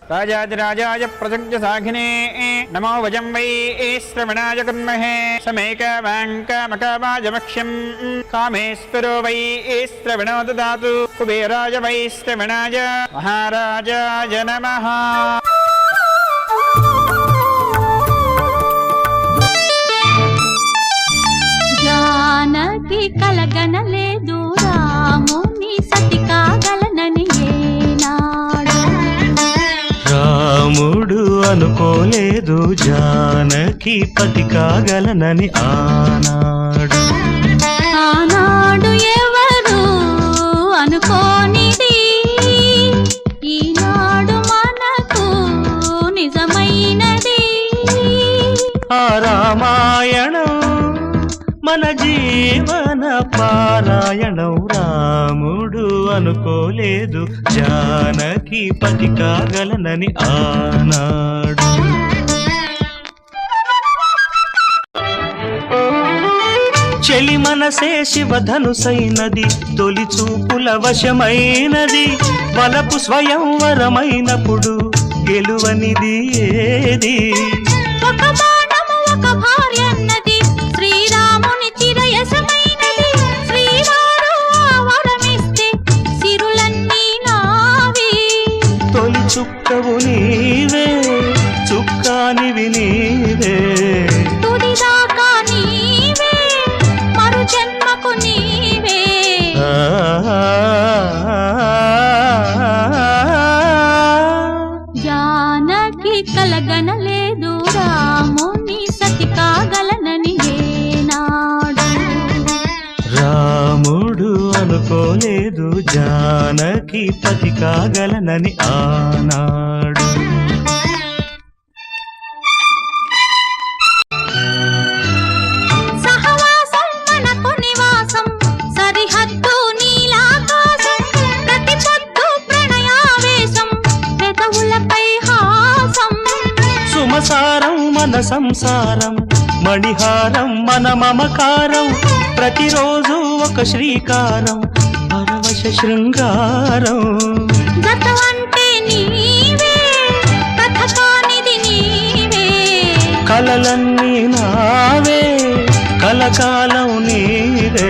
राजाधिराजाय प्रसज्य साघिने नमो वजं वै श्रवणाय कुर्महे समेकवाङ्कामकावाजमक्ष्यं कामेश्वरो वै श्रवणो ददातु कुबेराय वै श्रवणाय महाराजाय नमः। जानकी कलगनलेदु रामुनि सति कागलननि ఏనాడు రాముడు అనుకోలేదు జానకి పతి కాగలనని ఆనాడు ఎవరు అనుకోనిది ఈనాడు మనకు నిజమైనది। ఆ రామాయణం మన జీవన పారాయణం రాముడు అనుకోలేదు జానకి పతి కాగలనని ఆనాడు। చెలి మనసే శివధనుసైనది తొలి చూపుల వశమైనది వలపు స్వయంవరమైనప్పుడు గెలువనిది ఏది। ఒక బాణము ఒక భార్యన్నది శ్రీరాముని చిరయసమైనది శ్రీవారు వరమిస్తే సిరులన్నీ నావి। తొలి చుక్కవు నీవే చుక్కానివి నీవే తుదిదాకా నీవే మరు జన్మకు నీవే। జానకి కలగనలేదు రాముని సతి కాగలనని ఏనాడు రాముడు అనుకోలేదు జానకి పతి కాగలనని ఆనాడు। సహవాసం మనకు నివాసం సరిహద్దు నీలాకాశం ప్రతి పొద్దు ప్రణయావేశం పెదవులపై హాసం। సుమసారం మన సంసారం మణిహారం మన మమకారం ప్రతిరోజు ఒక శ్రీకారం పరవశ శృంగారం। గత అంటే నీవే కథ కానిది నీవే కలలన్నీ నావే కలకాలం నీవే।